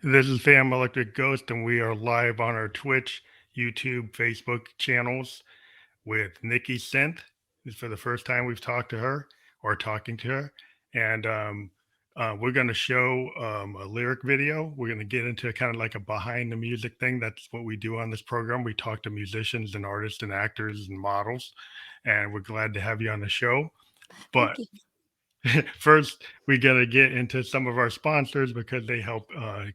This is Fam Electric Ghost, and we are live on our Twitch, YouTube, Facebook channels with Nikki Synth. This is for the first time we've talked to her or talking to her. And we're going to show a lyric video. We're going to get into kind of like a behind the music thing. That's what we do on this program. We talk to musicians and artists and actors and models. And we're glad to have you on the show. But first, we got to get into some of our sponsors because they help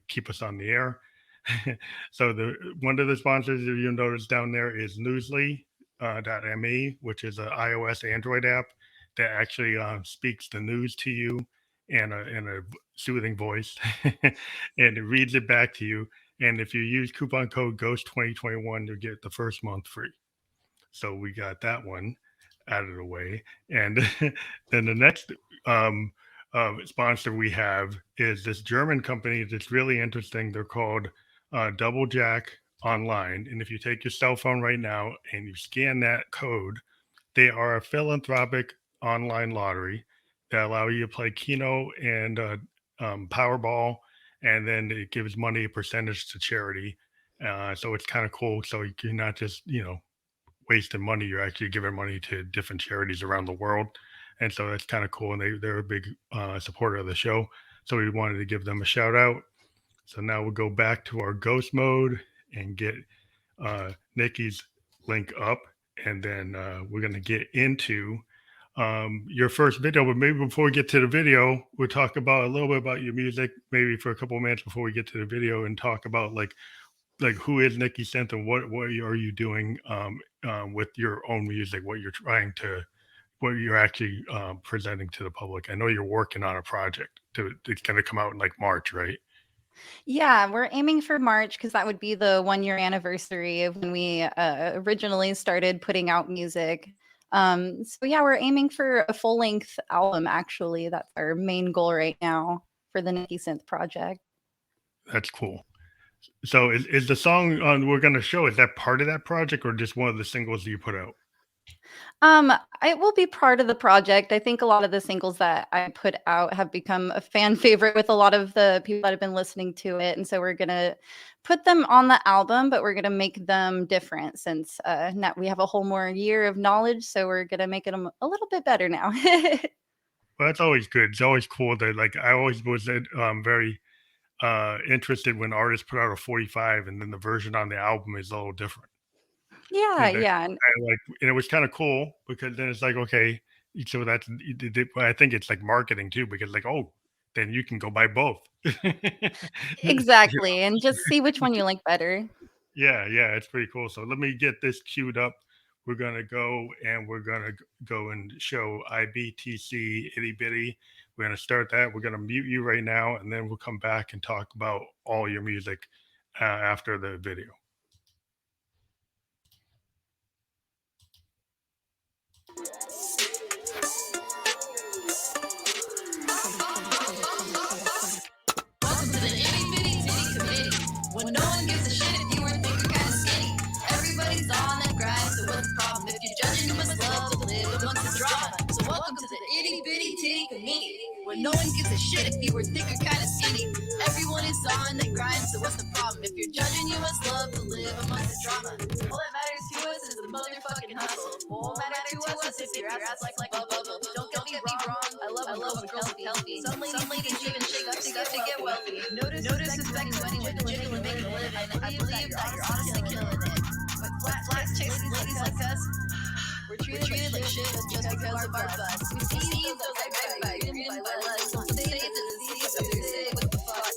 keep us on the air. So one of the sponsors, if you notice down there, is Newsly.me, which is an iOS Android app that actually speaks the news to you in a soothing voice, and it reads it back to you. And if you use coupon code Ghost 2021, you'll get the first month free. So we got that one out of the way. And then the next sponsor we have is this German company that's really interesting. They're called Double Jack Online. And if you take your cell phone right now and you scan that code, they are a philanthropic online lottery that allow you to play Keno and Powerball, and then it gives money a percentage to charity. So it's kind of cool. So you're not just, wasting money. You're actually giving money to different charities around the world. And so that's kind of cool. And they're a big supporter of the show. So we wanted to give them a shout out. So now we'll go back to our ghost mode and get Nikki's link up. And then we're going to get into your first video. But maybe before we get to the video, we'll talk about a little bit about your music, maybe for a couple of minutes before we get to the video, and talk about like who is Nikki Synth and what are you doing with your own music, what you're actually presenting to the public. I know you're working on a project it's going to come out in like March, right? Yeah, we're aiming for March because that would be the 1-year anniversary of when we originally started putting out music. So yeah, we're aiming for a full-length album, actually. That's our main goal right now for the Nikki Synth project. That's cool. So is the song we're going to show, is that part of that project or just one of the singles that you put out? It will be part of the project. I think a lot of the singles that I put out have become a fan favorite with a lot of the people that have been listening to it. And so we're going to put them on the album, but we're going to make them different since now we have a whole more year of knowledge. So we're going to make them a little bit better now. Well, that's always good. It's always cool that, like, I always was very interested when artists put out a 45 and then the version on the album is a little different. Yeah. And it was kind of cool because then it's like, okay, so that's, I think it's like marketing too, because like, oh, then you can go buy both. Exactly. And just see which one you like better. Yeah, it's pretty cool. So let me get this queued up. We're going to go and show IBTC Itty Bitty. We're going to start that. We're going to mute you right now, and then we'll come back and talk about all your music after the video. Welcome to the Itty Bitty Titty Committee. When no one gives a shit if you were thick or kind of skinny. Everybody's on that grind, so what's the problem? If you're judging, you must love to live amongst the drama. So welcome to the Itty Bitty Titty Committee. When no one gives a shit if you were thick or kind of skinny. Everyone is on that grind, so what's the problem? If you're judging, you must love to live amongst the drama. All that matters to us is the motherfucking hustle. All that matters to us is if your ass like bubble. Don't get me wrong, I love a girl healthy. Some ladies even shake up to get wealthy. Notice respect to anyone legitimately making a living. I believe that you're honestly killing it. But flat chasing ladies like us, we're treated like shit just because of our butts. We see those right by lust. Some say it's a disease, others say with the fuss.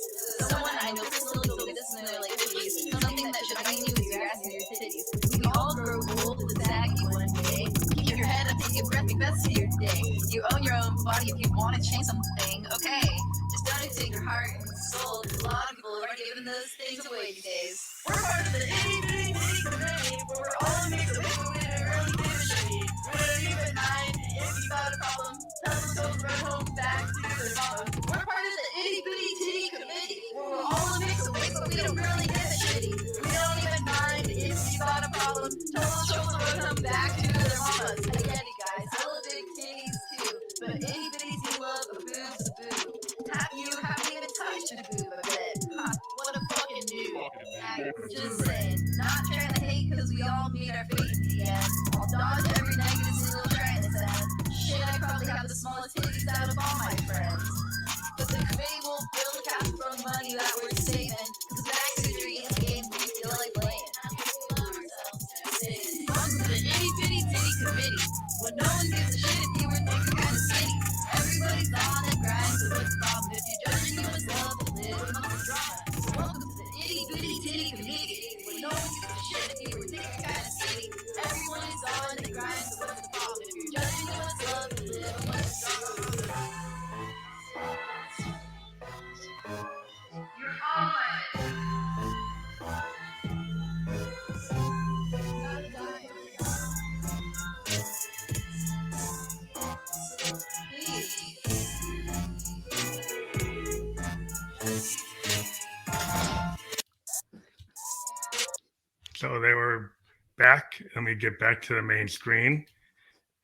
Someone I know personally told me this in their late 50s. Something that should hang you is your ass and your titties. We all grow old with a saggy one day. Keep your head up, take a breath, make best of your day. You own your own body if you want to change something, okay? Just don't take your heart and soul. A lot of people are giving those things away these days. We're part of the Itty Bitty Titty Committee, where we're all a mix of people with a really give a shitty. We don't even mind if you got a problem. Tell them so run home back to their mama. We're part of the Itty Bitty Titty Committee, where we're all a mix of people we don't really give a shitty. We don't even mind if you got a problem. Tell them so run home back to their mamas. I get it, guys. I love big titties too, but itty bitties you love a boob's a boob. Have you even touched a boob a bit? Huh? What Just saying, not trying to hate cause we all meet our fate in the end. I'll dodge every negative single trying to send. Shit, I probably have the smallest titties out of all my friends. But the committee will build cash from money that we're saving. Cause back to the dreams game we feel like playing. Welcome to the itty bitty titty committee. When no one gives a shit if you were thinking kinda skinny. Everybody's on and grind, so what's the problem? If you're judging, you must love to live amongst the drama. So welcome to the itty bitty titty committee. When no one gives a shit if you were thinking kinda skinny. Everybody's on and grind, so what's the problem? If you're judging, you must love to live amongst the drama. You're all So they were back. Let me get back to the main screen.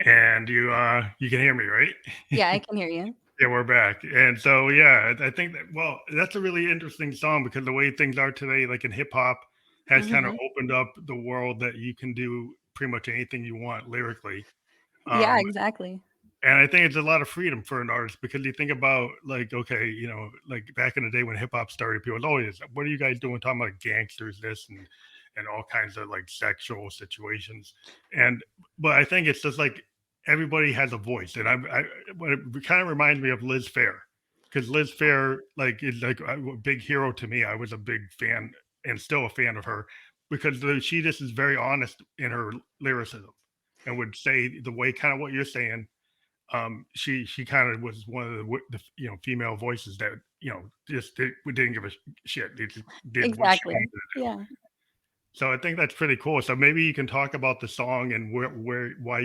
And you can hear me, right? Yeah, I can hear you. Yeah, we're back. And so yeah, I think that that's a really interesting song because the way things are today, like in hip hop, has kind of opened up the world that you can do pretty much anything you want lyrically. Yeah, exactly. And I think it's a lot of freedom for an artist because you think about like, okay, like back in the day when hip hop started, people was always, what are you guys doing? Talking about gangsters, this and all kinds of like sexual situations. But I think it's just like everybody has a voice. And it kind of reminds me of Liz Phair because Liz Phair like is like a big hero to me. I was a big fan and still a fan of her because she just is very honest in her lyricism and would say the way kind of what you're saying. She kind of was one of the female voices that just didn't give a shit. They just did Exactly. what she wanted to do. Yeah. So I think that's pretty cool. So maybe you can talk about the song and why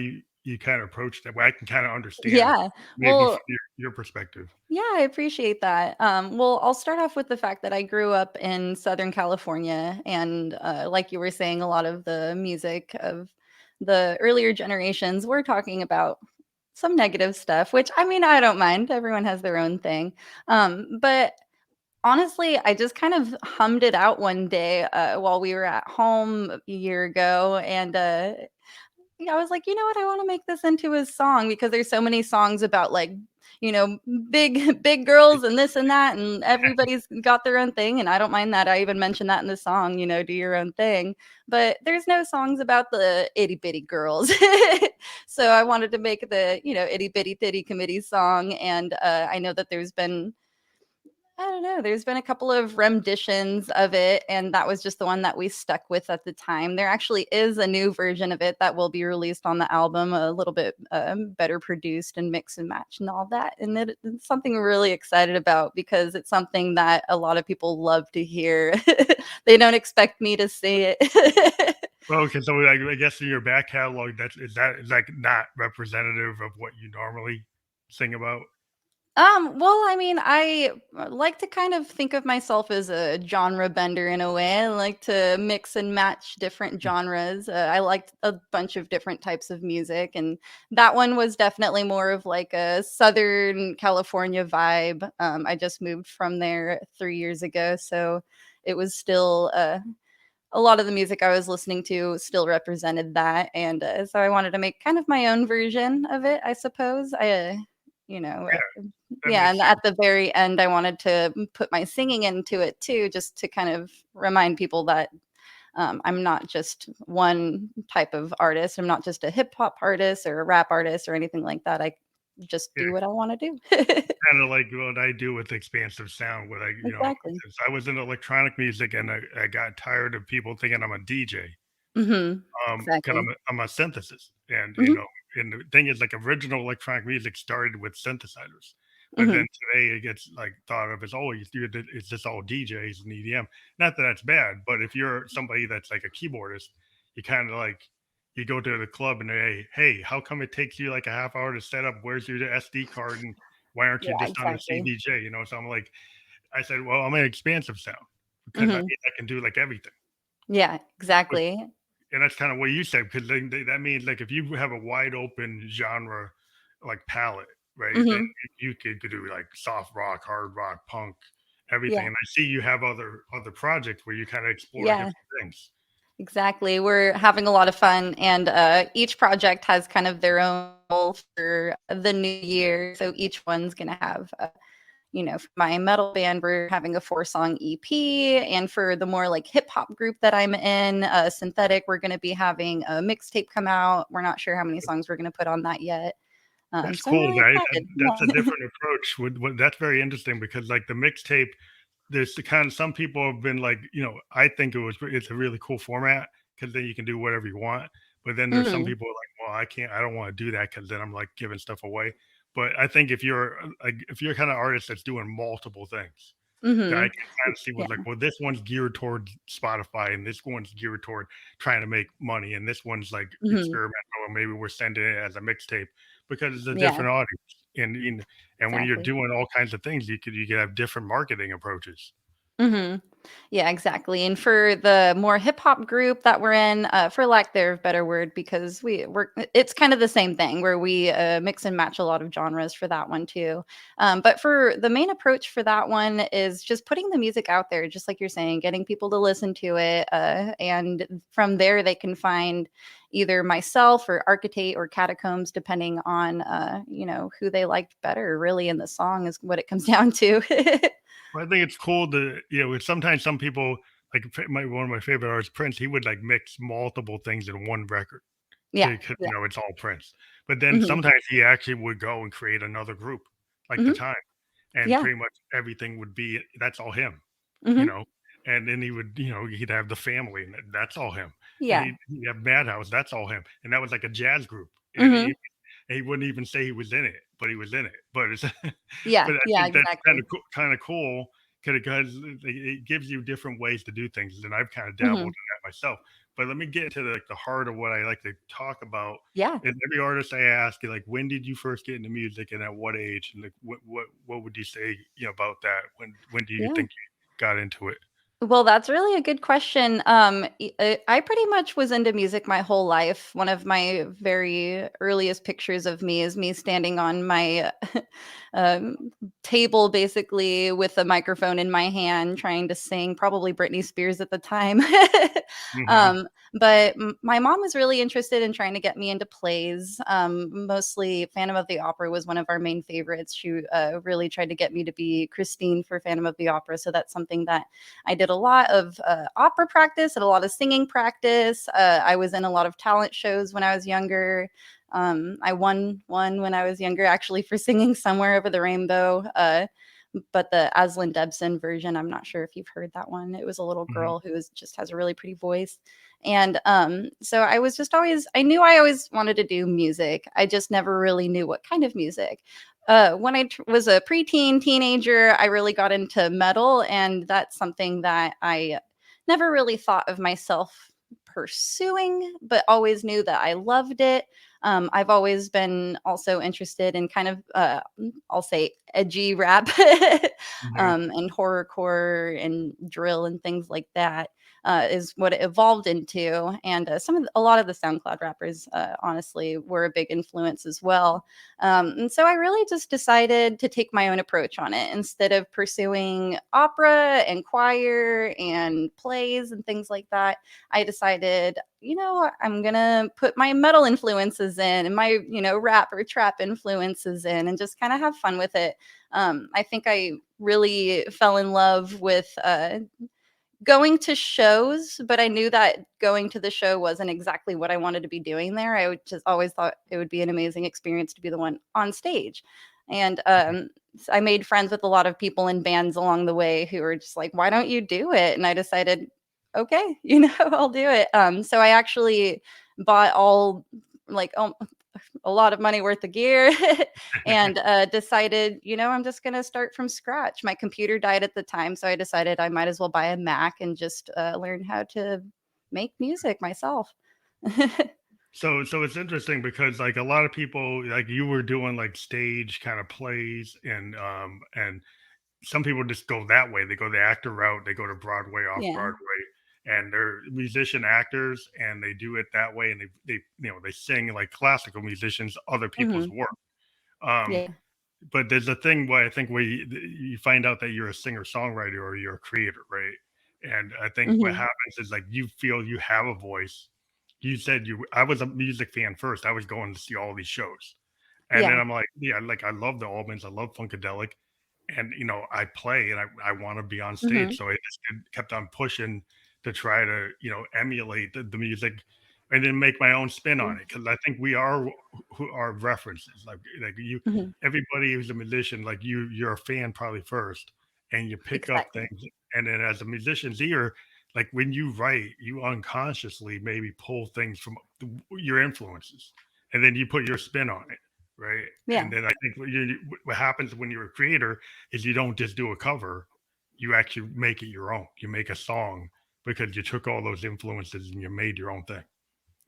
you kind of approached that. Why I can kind of understand. Yeah. Maybe Well, from your perspective. yeah, I appreciate that. Well, I'll start off with the fact that I grew up in Southern California, and like you were saying, a lot of the music of the earlier generations were talking about some negative stuff, which I mean, I don't mind. Everyone has their own thing. But honestly, I just kind of hummed it out one day while we were at home a year ago, and yeah, I was like, you know what? I want to make this into a song because there's so many songs about like, big girls and this and that, and everybody's got their own thing, and I don't mind that. I even mentioned that in the song, do your own thing. But there's no songs about the itty bitty girls. So I wanted to make the, itty bitty titty committee song, and I know that there's been a couple of renditions of it, and that was just the one that we stuck with at the time. There actually is a new version of it that will be released on the album, a little bit better produced and mix and match and all that. And it's something we're really excited about because it's something that a lot of people love to hear. They don't expect me to say it. Well, okay, so I guess in your back catalog, is that like not representative of what you normally sing about? Well, I mean, I like to kind of think of myself as a genre bender in a way. I like to mix and match different genres. I liked a bunch of different types of music, and that one was definitely more of like a Southern California vibe. I just moved from there 3 years ago, so it was still a lot of the music I was listening to still represented that, and so I wanted to make kind of my own version of it, I suppose. Yeah, and at the very end, I wanted to put my singing into it too, just to kind of remind people that I'm not just one type of artist. I'm not just a hip hop artist or a rap artist or anything like that. I just do what I want to do. Kind of like what I do with expansive sound. Exactly. Since I was in electronic music and I got tired of people thinking I'm a DJ. Because Exactly. I'm a synthesist, and Mhm. and the thing is, like original electronic music started with synthesizers, but Mhm. then today it gets like thought of as it's just all DJs and EDM. Not that that's bad, but if you're somebody that's like a keyboardist, you kind of like you go to the club and hey, how come it takes you like a half hour to set up? Where's your SD card, and why aren't you Yeah, just on the exactly. CDJ? So I said, well, I'm an expansive sound because I Mhm. mean I can do like everything. Yeah, exactly. And that's kind of what you said, because that means like if you have a wide open genre like palette, right? Then Mhm. you could do like soft rock, hard rock, punk, everything. Yeah. And I see you have other projects where you kind of explore Yeah. different things. Exactly. We're having a lot of fun, and each project has kind of their own goal for the new year. So each one's going to have, for my metal band, we're having a 4-song EP, and for the more like hip hop group that I'm in, Synthetic, we're going to be having a mixtape come out. We're not sure how many songs we're going to put on that yet. That's So I'm cool, really right? excited. That's a Yeah. different approach. That's very interesting because like the mixtape, there's the kind of some people have been like, I think it's a really cool format because then you can do whatever you want. But then there's some Mhm. people like, well, I don't want to do that because then I'm like giving stuff away. But I think if you're kind of artist that's doing multiple things, then I Mhm. can kind of see Yeah. what like, well, this one's geared towards Spotify and this one's geared toward trying to make money, and this one's like Mhm. experimental, or maybe we're sending it as a mixtape because it's a Yeah. different audience. And when you're Exactly. doing all kinds of things, you could have different marketing approaches. Mhm. Yeah, exactly. And for the more hip hop group that we're in, for lack thereof better word, because it's kind of the same thing where we mix and match a lot of genres for that one too. But for the main approach for that one is just putting the music out there, just like you're saying, getting people to listen to it, and from there they can find either myself or Arkitate or Catacombs, depending on who they liked better. Really, in the song is what it comes down to. Well, I think it's cool to, sometimes some people like one of my favorite artists, Prince. He would like mix multiple things in one record Yeah. because Yeah. it's all Prince. But then Hmm. sometimes he actually would go and create another group, like the Hmm. Time, and Yeah. pretty much everything would be that's all him, you Hmm. know. And then he would, he'd have the Family, and that's all him. And Yeah. he'd have Madhouse, that's all him. And that was like a jazz group, and Hmm. he wouldn't even say he was in it, but he was in it. But it's Yeah. but I Yeah. think that's Exactly. kind of cool because it gives you different ways to do things, and I've kind of dabbled Hmm. in that myself. But let me get to the heart of what I like to talk about. Yeah. And every artist I ask, like, when did you first get into music, and at what age, and like, what would you say, about that? When do you Yeah. think you got into it? Well, that's really a good question. I pretty much was into music my whole life. One of my very earliest pictures of me is me standing on my um, table, basically with a microphone in my hand, trying to sing, probably Britney Spears at the time. Hmm. But my mom was really interested in trying to get me into plays. Mostly Phantom of the Opera was one of our main favorites. She really tried to get me to be Christine for Phantom of the Opera. So that's something that I did a lot of opera practice and a lot of singing practice. I was in a lot of talent shows when I was younger. I won one when I was younger, actually, for singing Somewhere Over the Rainbow. But the Aslan Debson version, I'm not sure if you've heard that one. It was a little Hmm. girl who just has a really pretty voice. And so I was just always, I knew I always wanted to do music. I just never really knew what kind of music. When I was a preteen, teenager, I really got into metal. And that's something that I never really thought of myself pursuing, but always knew that I loved it. I've always been also interested in kind of, I'll say, edgy rap Hmm. and horrorcore and drill and things like that. Is what it evolved into, and a lot of the SoundCloud rappers, honestly, were a big influence as well. And so I really just decided to take my own approach on it instead of pursuing opera and choir and plays and things like that. I decided, I'm gonna put my metal influences in and my, rap or trap influences in and just kind of have fun with it. I think I really fell in love with going to shows, but I knew that going to the show wasn't exactly what I wanted to be doing there. I would just always thought it would be an amazing experience to be the one on stage. And I made friends with a lot of people in bands along the way who were just like, why don't you do it? And I decided, okay, I'll do it. So I actually bought all like a lot of money worth of gear and decided, I'm just going to start from scratch. My computer died at the time, so I decided I might as well buy a Mac and just learn how to make music myself. So it's interesting because like a lot of people like you were doing like stage kind of plays and some people just go that way. They go the actor route. They go to Broadway, off Yeah. Broadway, and they're musician actors, and they do it that way. And they sing like classical musicians, other people's Hmm. work. Um, Yeah. but there's a thing where I think where you find out that you're a singer songwriter or you're a creator, right? And I think what Hmm. happens is like you feel you have a voice. You said I was a music fan first. I was going to see all these shows. And then Yeah. I'm like, yeah, like I love the Albans, I love Funkadelic, and I play and I want to be on stage. Hmm. So I just kept on pushing to try to, emulate the music and then make my own spin on it. Because I think we are who are references. Like you, Hmm. everybody who's a musician, like you're a fan probably first, and you pick up Exactly. things. And then as a musician's ear, like when you write, you unconsciously maybe pull things from your influences, and then you put your spin on it, right? Yeah. And then I think what happens when you're a creator is you don't just do a cover, you actually make it your own. You make a song because you took all those influences and you made your own thing.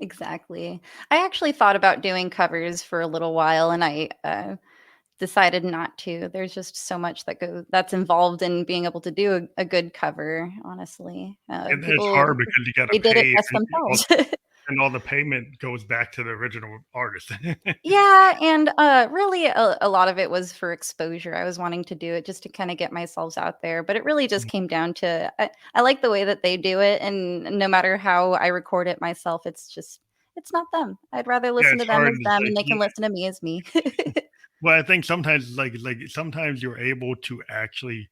Exactly. I actually thought about doing covers for a little while, and I decided not to. There's just so much that's involved in being able to do a good cover. Honestly, And then it's people, hard because you got to they did it pay, best and themselves. all the payment goes back to the original artist. Yeah, and really, a lot of it was for exposure. I was wanting to do it just to kind of get myself out there, but it really just came down to I like the way that they do it, and no matter how I record it myself, it's not them. I'd rather Yeah, listen it's to them hard. as It's them, like and they can listen to me as me. well, I think sometimes like sometimes you're able to actually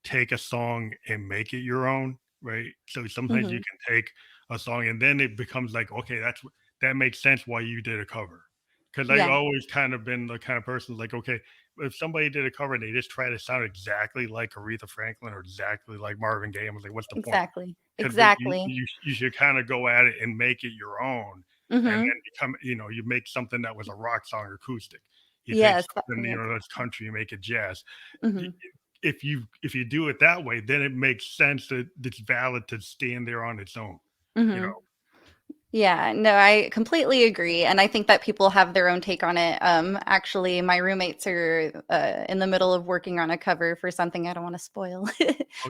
take a song and make it your own, right? So sometimes you Hmm. can take a song and then it becomes like, okay, that makes sense why you did a cover. Because I Yeah, always kind of been the kind of person like, okay, if somebody did a cover and they just try to sound exactly like Aretha Franklin or exactly like Marvin Gaye, I was like, what's the point? exactly, Because exactly. you should kind of go at it and make it your own, and Hmm. then become you make something that was a rock song acoustic. You take Yes, something that's that's country, you make it jazz. Y- mhm. if you do it that way, then it makes sense that it's valid to stand there on its own. You know, Mhm. Yeah, no, I completely agree, and I think that people have their own take on it. Actually, my roommates are in the middle of working on a cover for something I don't want to spoil,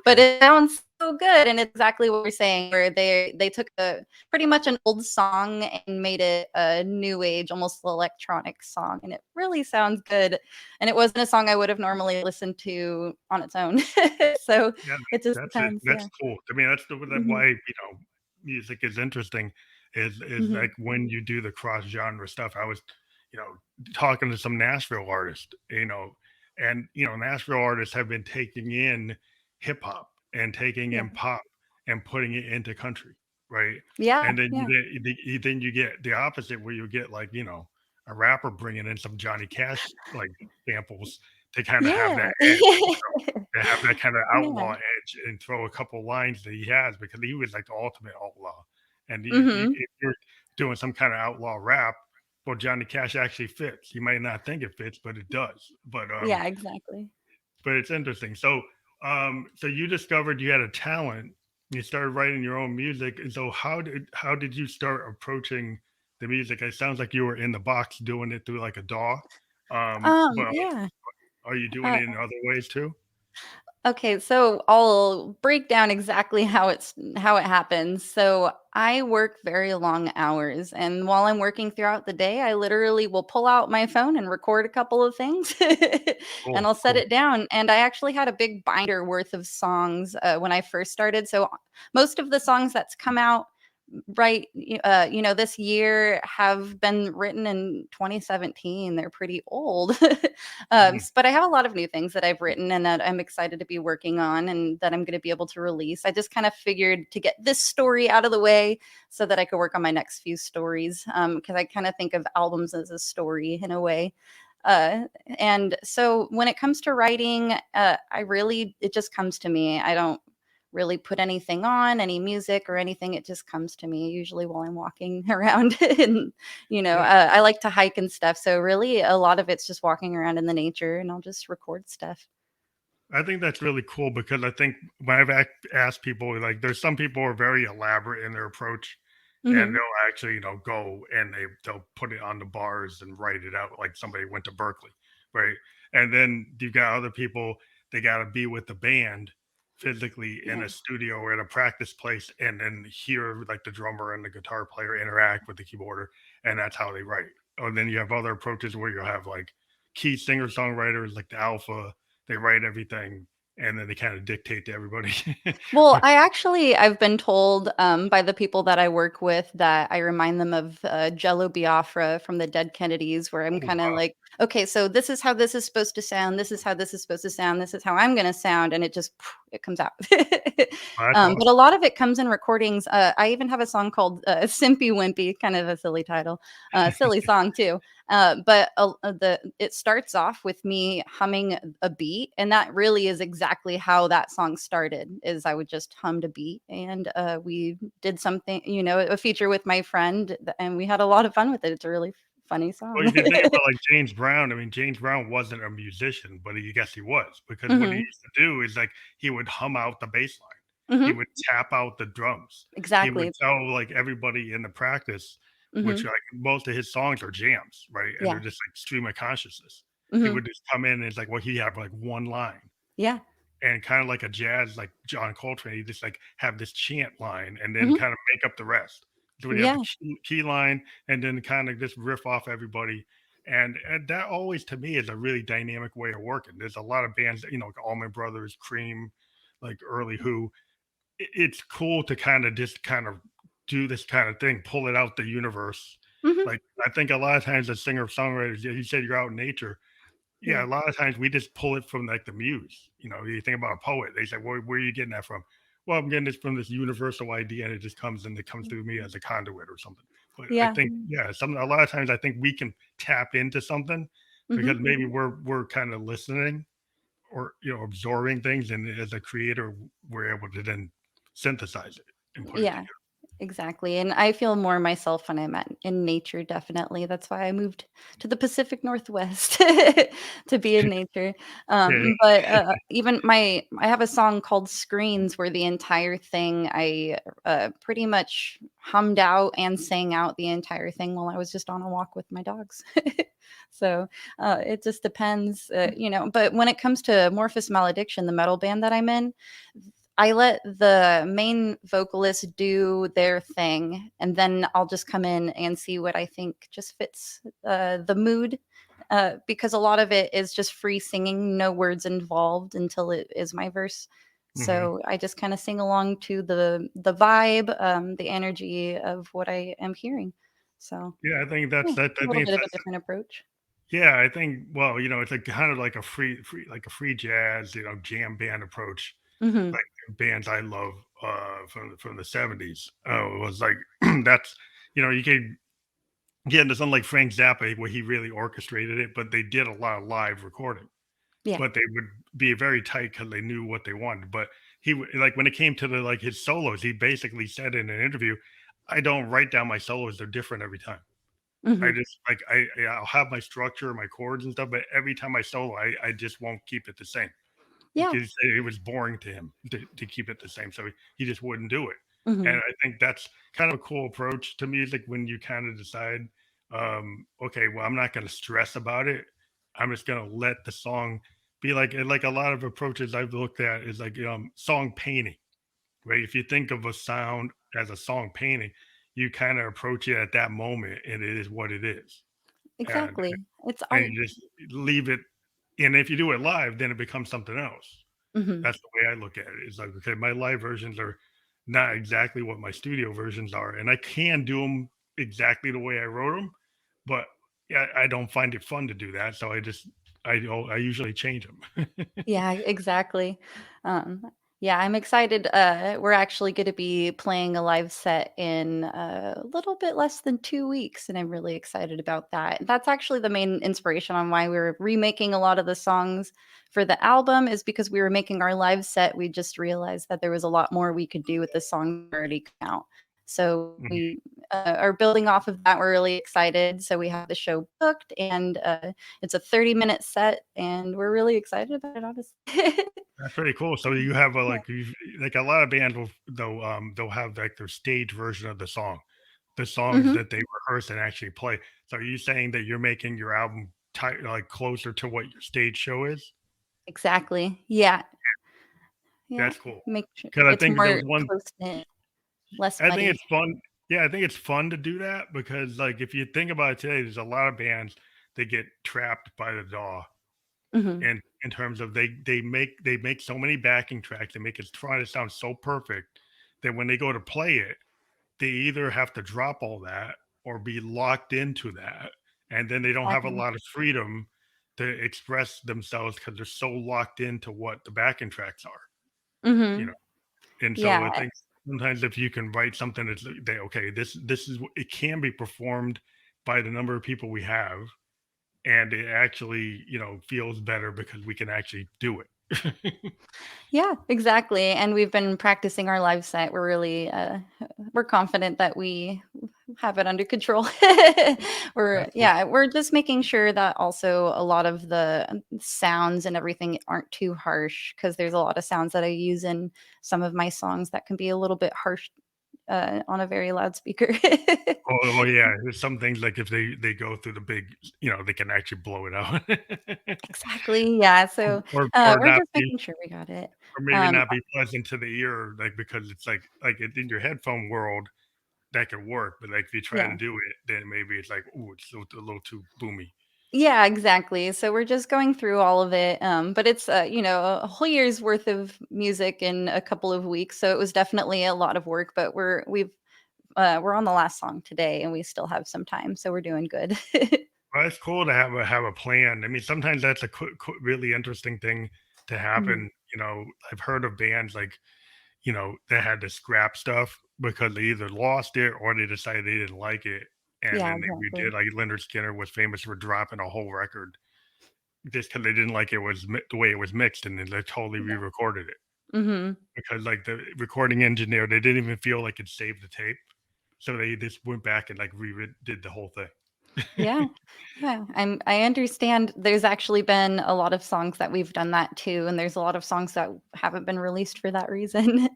but okay, it sounds so good, and it's exactly what you're saying, where they took a pretty much an old song and made it a new age, almost electronic song, and it really sounds good. And it wasn't a song I would have normally listened to on its own, so yeah, it just that's it. depends. That's Yeah. cool. I mean, that's Hmm. why music is interesting. Is Hmm. like when you do the cross genre stuff. I was, you know, talking to some Nashville artists, and Nashville artists have been taking in hip hop and taking Yeah. in pop and putting it into country, right? Yeah. And then Yeah. you get the opposite where you get like a rapper bringing in some Johnny Cash like samples to kind of have that Yeah. edge, to have that kind of Yeah. outlaw edge and throw a couple lines that he has because he was like the ultimate outlaw. And Mhm. if you're doing some kind of outlaw rap, well, Johnny Cash actually fits. You might not think it fits, but it does. Yeah, exactly. But it's interesting. So you discovered you had a talent. You started writing your own music. And so how did you start approaching the music? It sounds like you were in the box doing it through like a DAW. But Yeah. are you doing Uh, it in other ways too? okay, so I'll break down exactly how it happens. So I work very long hours, and while I'm working throughout the day, I literally will pull out my phone and record a couple of things, and Cool, I'll set cool. it down. And I actually had a big binder worth of songs when I first started. So most of the songs that's come out this year have been written in 2017. They're pretty old. Mm. But I have a lot of new things that I've written and that I'm excited to be working on and that I'm going to be able to release. I just kind of figured to get this story out of the way so that I could work on my next few stories. Because I kind of think of albums as a story in a way. And so when it comes to writing, it just comes to me. I don't really put anything on, any music or anything. It just comes to me usually while I'm walking around. And, Yeah. I like to hike and stuff. So really a lot of it's just walking around in the nature and I'll just record stuff. I think that's really cool because I think when I've asked people, like, there's some people who are very elaborate in their approach, and Hmm. they'll actually, go and they'll put it on the bars and write it out like somebody went to Berkeley, right? And then you've got other people they got to be with the band physically in Yeah. a studio or in a practice place, and then hear like the drummer and the guitar player interact with the keyboarder, and that's how they write. Or then you have other approaches where you'll have like key singer songwriters like the alpha. They write everything, and then they kind of dictate to everybody. Well, I've been told by the people that I work with that I remind them of Jello Biafra from the Dead Kennedys, where I'm Oh, kind of wow. like, okay, so this is how this is supposed to sound. This is how this is supposed to sound. This is how I'm going to sound. And it just, it comes out. That's awesome. But a lot of it comes in recordings. I even have a song called Simpy Wimpy, kind of a silly title, silly song too. But it starts off with me humming a beat, and that really is exactly how that song started. Is I would just hummed a beat, and we did something, a feature with my friend, and we had a lot of fun with it. It's a really funny Well, song. if you think about like James Brown, I mean, James Brown wasn't a musician, but I guess he was, because what he Hmm. used to do is like he would hum out the bass line, he Hmm. would tap out the drums, he would Exactly. tell like everybody in the practice, which Hmm. like most of his songs are jams, right? And they're Yeah. just like stream of consciousness. He Hmm. would just come in and it's like, well, he had like one line. Yeah. And kind of like a jazz, like John Coltrane, you just like have this chant line and then Hmm. kind of make up the rest. So when you have Yeah. the key line and then kind of just riff off everybody. And that always to me is a really dynamic way of working. There's a lot of bands that, like Allman Brothers, Cream, like early Who. It's cool to kind of just kind of do this kind of thing, pull it out the universe. Hmm. Like I think a lot of times as singer songwriters, you said you're out in nature, yeah, Yeah. a lot of times we just pull it from like the muse. You think about a poet, they say, where are you getting that from? Well, I'm getting this from this universal idea, and it just comes and it comes through me as a conduit or something. But I Yeah. think, yeah, a lot of times I think we can tap into something because Hmm. maybe we're kind of listening or absorbing things, and as a creator, we're able to then synthesize it and put it Yeah. together. Exactly. And I feel more myself when I'm in nature, definitely. That's why I moved to the Pacific Northwest to be in nature. Yeah, But even I have a song called Screens where the entire thing I pretty much hummed out and sang out the entire thing while I was just on a walk with my dogs. So it just depends, But when it comes to Morphos Malediction, the metal band that I'm in, I let the main vocalist do their thing, and then I'll just come in and see what I think just fits the mood. Because a lot of it is just free singing, no words involved until it is my verse. hmm, So I just kind of sing along to the vibe, the energy of what I am hearing. So yeah. I think yeah, that's that. a I little think bit it's of a different approach. Yeah, I think, well, it's like kind of like a like a free jazz, jam band approach. Hmm. Like bands I love from the 70s. Was like that's you could get into something like Frank Zappa where he really orchestrated it, but they did a lot of live recording. Yeah. But they would be very tight because they knew what they wanted. But like when it came to the like his solos, he basically said in an interview, I don't write down my solos, they're different every time. I Hmm. just like I'll have my structure, my chords and stuff, but every time I solo, I just won't keep it the same Yeah. because it was boring to him to keep it the same. So he just wouldn't do it. And Hmm. I think that's kind of a cool approach to music when you kind of decide, okay, well, I'm not going to stress about it. I'm just going to let the song be like a lot of approaches I've looked at is like song painting, right? If you think of a sound as a song painting, you kind of approach it at that moment, and it is what it is, and Exactly. It's and art. you just leave it. And if you do it live, then it becomes something else. Hmm. That's the way I look at it. It's like, okay, my live versions are not exactly what my studio versions are, and I can do them exactly the way I wrote them, but yeah, I don't find it fun to do that. So I usually change them. Yeah, exactly. Um, yeah, I'm excited. We're actually going to be playing a live set in a little bit less than 2 weeks, and I'm really excited about that. That's actually the main inspiration on why we were remaking a lot of the songs for the album, is because we were making our live set. We just realized that there was a lot more we could do with the song already come out. So Mhm. we are building off of that. We're really excited. So we have the show booked, and it's a 30-minute set, and we're really excited about it, honestly. That's pretty cool. So you have Yeah. like a lot of bands will they'll have like their stage version of the songs Mhm. that they rehearse and actually play. So are you saying that you're making your album like closer to what your stage show is? Exactly. Yeah. Yeah. That's cool. Make sure Because I it's think there more was one. close-knit, less I think muddy. it's fun. Yeah, I think it's fun to do that because, like, if you think about it today, there's a lot of bands they get trapped by the DAW. Hmm. And in terms of they make so many backing tracks, they make it try to sound so perfect that when they go to play it, they either have to drop all that or be locked into that, and then they don't have a Exactly. lot of freedom to express themselves because they're so locked into what the backing tracks are, you know. Hmm. And so I Yeah. think sometimes if you can write something that's okay, this is it can be performed by the number of people we have, and it actually feels better because we can actually do it. Yeah, exactly. And we've been practicing our live set. We're really we're confident that we have it under control. we're That's cool. yeah, we're just making sure that also a lot of the sounds and everything aren't too harsh because there's a lot of sounds that I use in some of my songs that can be a little bit harsh on a very loud speaker. Oh, yeah, there's some things like if they go through the big, they can actually blow it out. Exactly. Yeah. So Or we're not just be making sure we got it. or maybe Um, not be pleasant to the ear, like, because it's like in your headphone world, that could work, but, like, if you try to yeah. do it, then maybe it's like, "Ooh, it's a little too boomy." Yeah, exactly. So we're just going through all of it. But it's a whole year's worth of music in a couple of weeks. So it was definitely a lot of work, but we're on the last song today and we still have some time. So we're doing good. Well, it's cool to have a plan. I mean, sometimes that's a really interesting thing to Mhm. happen, I've heard of bands, like, that had to scrap stuff because they either lost it or they decided they didn't like it, and Yeah, then they exactly. redid. Like Leonard Skinner was famous for dropping a whole record just because they didn't like it was the way it was mixed, and then they totally Yeah. re-recorded it Hmm. because, like, the recording engineer, they didn't even feel like it saved the tape, so they just went back and like did the whole thing. Yeah. Yeah. I understand there's actually been a lot of songs that we've done that too. And there's a lot of songs that haven't been released for that reason.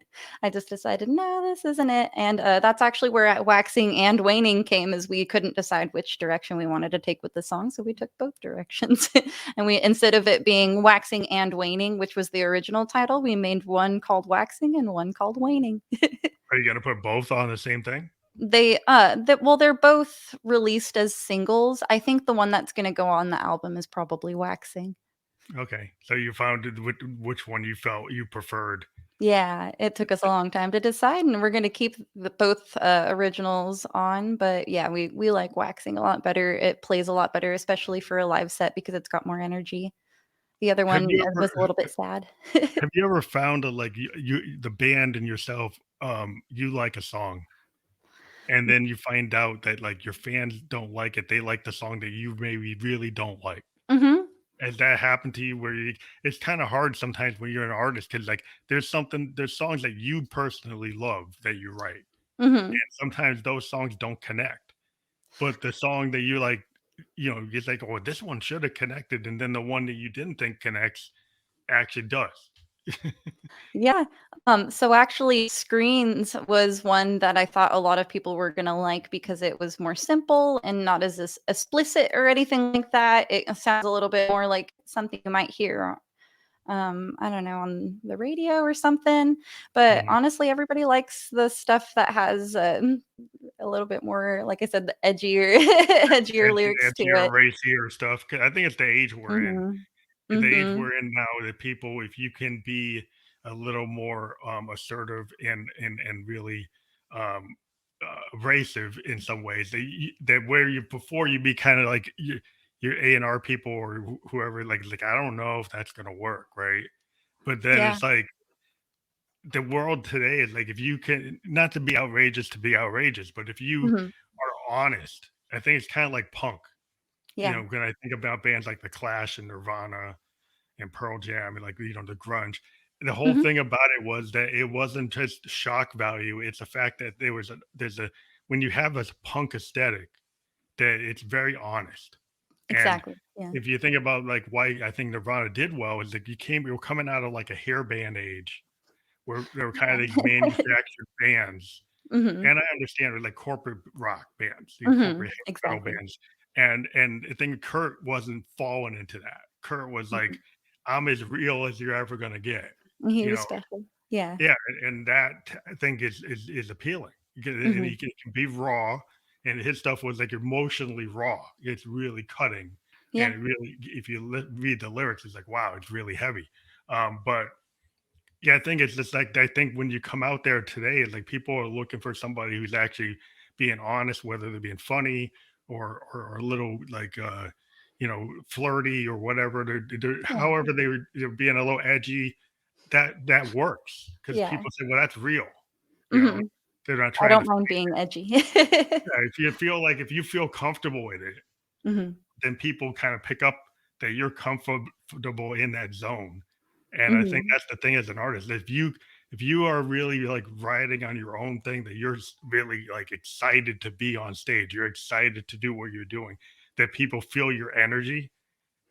I just decided, no, this isn't it. And that's actually where waxing and waning came is we couldn't decide which direction we wanted to take with the song. So we took both directions. And we instead of it being waxing and waning, which was the original title, we made one called waxing and one called waning. Are you gonna put both on the same thing? They're both released as singles. I think the one that's gonna go on the album is probably Waxing. Okay, so you found which one you felt you preferred. Yeah, it took us a long time to decide, and we're gonna keep both originals on. But yeah, we like Waxing a lot better. It plays a lot better, especially for a live set because it's got more energy. The other Have one you was ever a little bit sad. have you ever found that, like, the band and yourself, you like a song, and then you find out that, like, your fans don't like it, they like the song that you maybe really don't like? Mhm. Has that happened to you where it's kinda hard sometimes when you're an artist because, like, there's songs that you personally love that you write, Mhm. and sometimes those songs don't connect, but the song that you like, it's like, "Oh, this one should have connected," and then the one that you didn't think connects actually does. Yeah. So actually Screens was one that I thought a lot of people were gonna like because it was more simple and not as explicit or anything like that. It sounds a little bit more like something you might hear I don't know, on the radio or something. But Mhm. honestly, everybody likes the stuff that has a little bit more, like I said, the edgier edgier lyrics to Edgier, it. racier stuff. 'Cause I think it's the age we're in. Mhm. The age Mhm. we're in now that people, if you can be a little more assertive and really abrasive in some ways, that where you before you be kind of like your A&R people or whoever, like I don't know if that's gonna work, right? But then Yeah. it's like the world today is like if you can not to be outrageous, but if you Mhm. are honest, I think it's kind of like punk. Yeah. When I think about bands like The Clash and Nirvana and Pearl Jam and, like, the grunge. The whole Mhm. thing about it was that it wasn't just shock value, it's the fact that there's a when you have this punk aesthetic, that it's very honest. And Exactly. Yeah. if you think about, like, why I think Nirvana did well is that you were coming out of, like, a hair band age where there were kind of these manufactured bands, Mhm. and I understand with, like, corporate rock bands, Mhm. corporate metal Exactly. bands, and I think Kurt wasn't falling into that. Kurt was Mhm. like, "I'm as real as you're ever gonna get," He you was know? special. Yeah. Yeah, and that I think is appealing, and Mhm. he can be raw, and his stuff was, like, emotionally raw. It's really cutting, Yeah. And it really, if you read the lyrics, it's like, wow, it's really heavy. But yeah, I think it's just like, I think when you come out there today, it's like people are looking for somebody who's actually being honest, whether they're being funny or a little like, flirty or whatever. Yeah. However they're being a little edgy. That works because Yeah. people say, well, that's real. You know, Mhm. they're not I trying to. don't mind being edgy. If you feel comfortable with it, Mhm. then people kind of pick up that you're comfortable in that zone. And I think Mhm. that's the thing as an artist. If you are really like riding on your own thing, that you're really like excited to be on stage, you're excited to do what you're doing, that people feel your energy,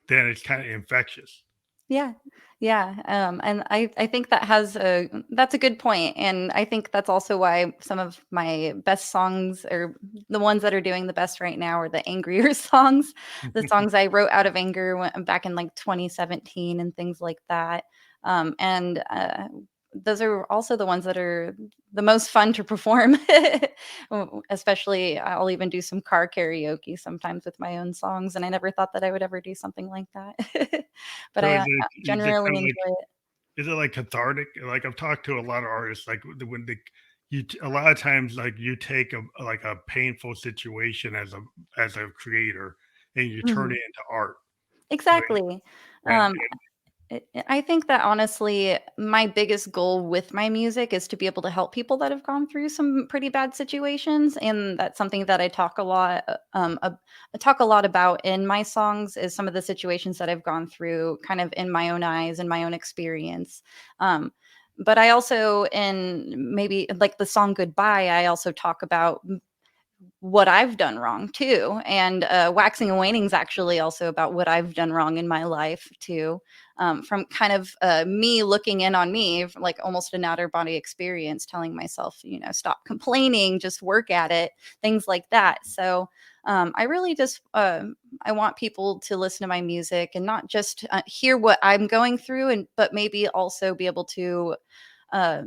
then it's kind of infectious. Yeah. Yeah, and I think that's a good point, and I think that's also why some of my best songs, or the ones that are doing the best right now, are the angrier songs, the songs I wrote out of anger back in, like, 2017 and things like that, and, those are also the ones that are the most fun to perform, especially I'll even do some car karaoke sometimes with my own songs, and I never thought that I would ever do something like that. But So I, is it generally kind of like, enjoy it. is it like cathartic? Like I've talked to a lot of artists, like when a lot of times like you take like a painful situation as a creator and you turn Mhm. it into art, right? Exactly. And Um, I think that honestly, my biggest goal with my music is to be able to help people that have gone through some pretty bad situations, and that's something that I talk a lot about in my songs, is some of the situations that I've gone through, kind of in my own eyes and my own experience. Um, but I also, in maybe like the song "Goodbye," I also talk about what I've done wrong too. And Waxing and Waning is actually also about what I've done wrong in my life too. From kind of me looking in on me, like almost an outer body experience, telling myself, stop complaining, just work at it, things like that. So I really just I want people to listen to my music and not just hear what I'm going through, but maybe also be able to uh,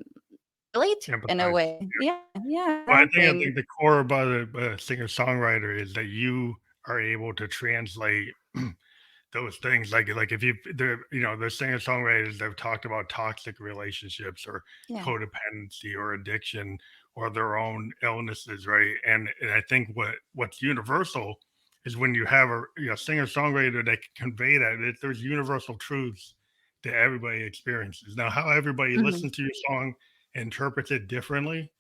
relate to it in a empathize. way. Yeah, yeah, Well, I exactly. think the core about a singer-songwriter is that you are able to translate those things. Like if there's singer-songwriters that have talked about toxic relationships or Yeah. codependency or addiction or their own illnesses, right? And I think what's universal is when you have a singer-songwriter that can convey there's universal truths that everybody experiences. Now, how everybody Mhm. listens to your song, interprets it differently,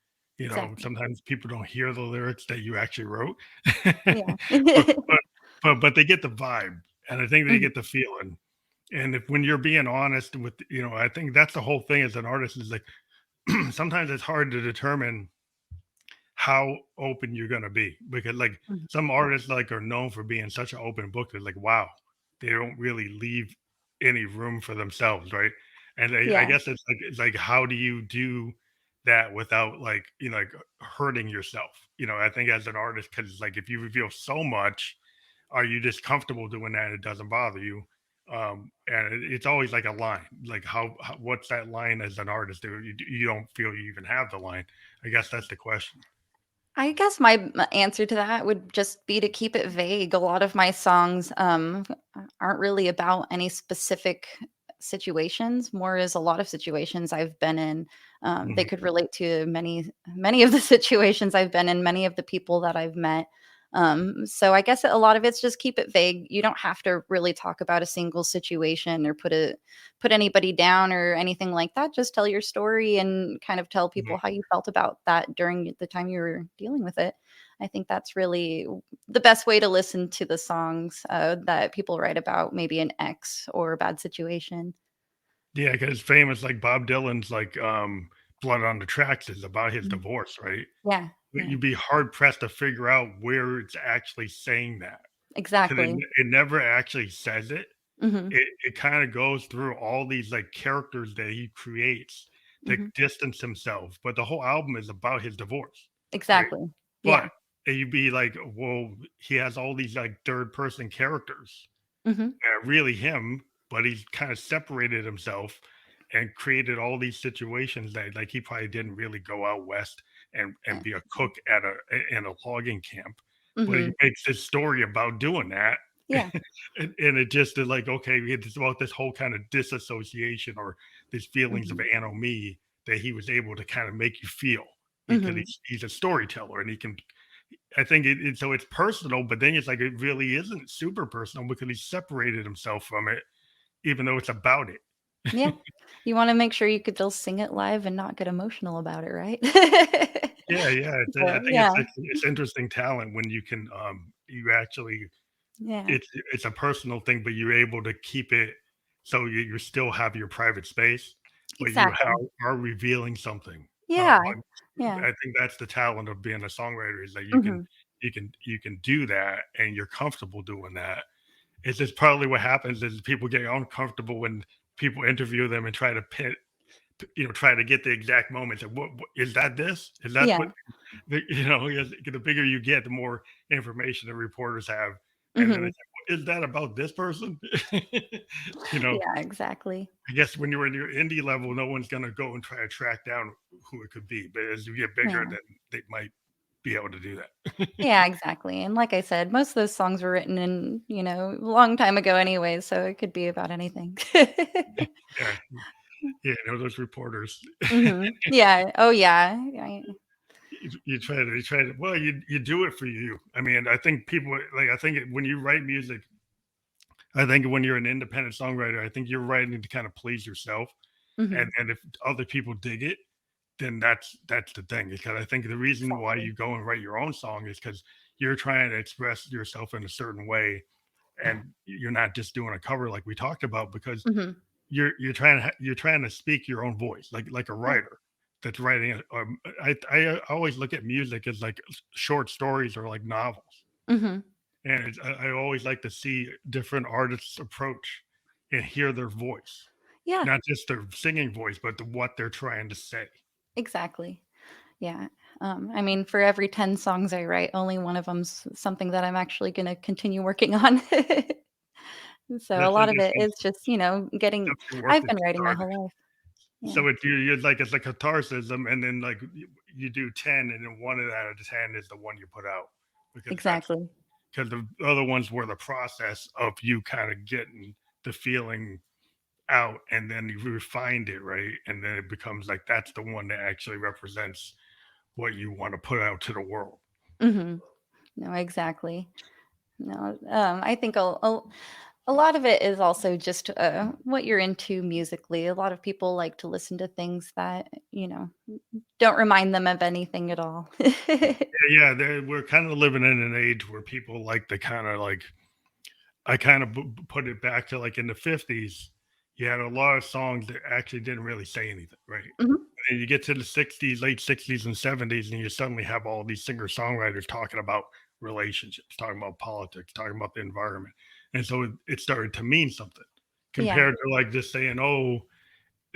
Exactly. sometimes people don't hear the lyrics that you actually wrote, Yeah. but but they get the vibe, and I think they Mhm. get the feeling. And if when you're being honest with, I think that's the whole thing as an artist is like sometimes it's hard to determine how open you're gonna be because like Mhm. some artists like are known for being such an open book. They're like, wow, they don't really leave any room for themselves, right? And I Yeah. guess it's like how do you do that without like like hurting yourself? I think as an artist, because like if you reveal so much, are you just comfortable doing that? It doesn't bother you. And it's always like a line, like what's that line as an artist? You don't feel you even have the line. I guess that's the question. I guess my answer to that would just be to keep it vague. A lot of my songs aren't really about any specific situations, more as a lot of situations I've been in. They Mhm. could relate to many of the situations I've been in, many of the people that I've met. So I guess a lot of it's just keep it vague. You don't have to really talk about a single situation or put anybody down or anything like that. Just tell your story and kind of tell Mhm. people how you felt about that during the time you were dealing with it. I think that's really the best way to listen to the songs that people write about, maybe an ex or a bad situation. Yeah, because famous like Bob Dylan's like Blood on the Tracks is about his Mhm. divorce, right? Yeah, But yeah, you'd be hard pressed to figure out where it's actually saying that because exactly. it never actually says it. Hmm. It kind of goes through all these like characters that he creates to Hmm. distance himself, but the whole album is about his divorce, right? Exactly. But Yeah. you'd be like, well, he has all these like third person characters Hmm. really him, but he's kind of separated himself and created all these situations that like he probably didn't really go out west and Yeah. be a cook at a in a logging camp, but he Hmm. makes this story about doing that, Yeah. And it just is like, okay, it's about this whole kind of disassociation or these feelings of Mhm. anomie that he was able to kind of make you feel because Mhm. he's a storyteller and he can. I think so it's personal, but then it's like it really isn't super personal because he separated himself from it, even though it's about it. Yeah. You wanna make sure you could still sing it live and not get emotional about it, right? Yeah, yeah. I So, think yeah. it's interesting talent when you can you actually Yeah. it's a personal thing, but you're able to keep it so you still have your private space, but you Exactly. are revealing something. Yeah. Yeah. I think that's the talent of being a songwriter is that Mhm. you can do that and you're comfortable doing that. It's just probably what happens is people get uncomfortable when people interview them and try to try to get the exact moments. Of what is that? This is that Yeah. what the bigger you get, the more information the reporters have, and then Mhm. it's like, is that about this person? you know, Yeah, exactly. I guess when you're in your indie level, no one's gonna go and try to track down who it could be. But as you get bigger, Yeah. then they might be able to do that. Yeah, exactly, and like I said, most of those songs were written in, a long time ago anyway, so it could be about anything. Yeah, yeah, those reporters. Mhm. Yeah. Oh, yeah. You try to well, you do it for you. I mean, I think people like I think when you write music, I think when you're an independent songwriter, I think you're writing to kind of please yourself, Mhm. and if other people dig it, then that's the thing. Because I think the reason why Exactly. you go and write your own song is because you're trying to express yourself in a certain way, and you're not just doing a cover like we talked about. Because Mhm. you're trying to speak your own voice, like a Yeah. writer that's writing. I always look at music as like short stories or like novels, Mhm. and I always like to see different artists' approach and hear their voice, Yeah, not just their singing voice, but what they're trying to say. exactly. Yeah. I mean, for every 10 songs I write, only one of them's something that I'm actually gonna continue working on. So a That's lot of it interesting is just, getting stuff work I've that been you writing my started. whole life. Yeah, So you're like it's a catharsism, and then like you do 10, and then one out of the 10 is the one you put out because that's exactly. because the other ones were the process of you kind of getting the feeling out, and then you refined it, right? And then it becomes like that's the one that actually represents what you want to put out to the world. Mhm. No, exactly. No, I think a lot of it is also just what you're into musically. A lot of people like to listen to things that, don't remind them of anything at all. Yeah, we're kind of living in an age where people like to kind of like I kind of put it back to like in the 50s, you had a lot of songs that actually didn't really say anything, right? Mhm. And you get to the 60s, late 60s and 70s, and you suddenly have all these singer songwriters talking about relationships, talking about politics, talking about the environment. And so it started to mean something Yeah. compared to like just saying, oh,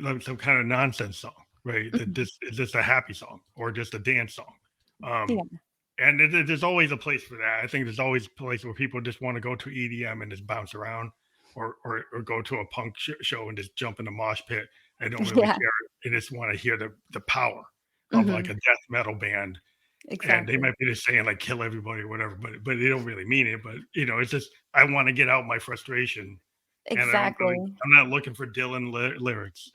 like some kind of nonsense song, right? That Mhm. this is just a happy song or just a dance song. Um, Yeah. and there's always a place for that. I think there's always a place where people just want to go to EDM and just bounce around, or go to a punk show and just jump in the mosh pit and don't really Yeah. care and just want to hear the power of like Mhm. a death metal band. And they Exactly. might be just saying like kill everybody or whatever, but they don't really mean it. But it's just I want to get out my frustration, and Exactly. I'm not looking for Dylan lyrics.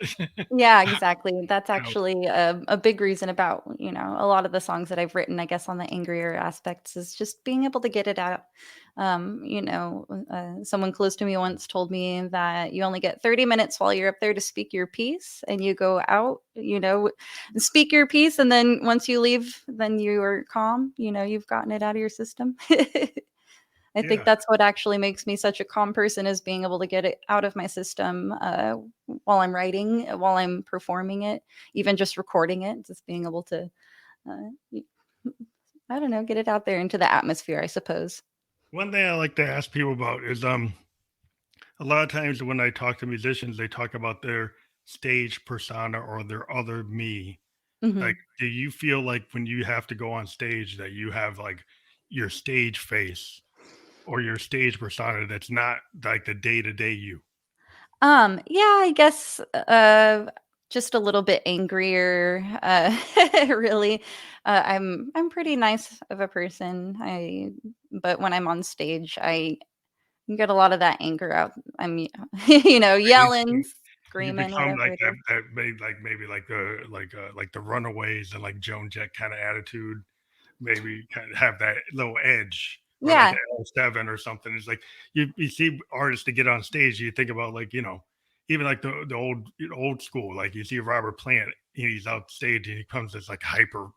Yeah, exactly. That's you know, actually a big reason about, a lot of the songs that I've written, I guess, on the angrier aspects is just being able to get it out. Someone close to me once told me that you only get 30 minutes while you're up there to speak your piece, and you go out, speak your piece, and then once you leave, then you are calm, you've gotten it out of your system. I think yeah. that's what actually makes me such a calm person is being able to get it out of my system, while I'm writing, while I'm performing it, even just recording it, just being able to, y I don't know, get it out there into the atmosphere, I suppose. One thing I like to ask people about is a lot of times when I talk to musicians, they talk about their stage persona or their other me. Like, Mhm. do you feel like when you have to go on stage that you have like your stage face or your stage persona that's not like the day to day you? Yeah, I guess, just a little bit angrier, really. I'm pretty nice of a person, but when I'm on stage, I You get a lot of that anger out. I mean, you know, yelling, You screaming, become whatever like it that is. that made maybe like the Runaways and like Joan Jett kind of attitude. Maybe kind of have that little edge, or like Yeah. an L7 or something. It's like you see artists to get on stage. You think about like even like the old school. Like you see Robert Plant, he's out stage and he comes as like hyper,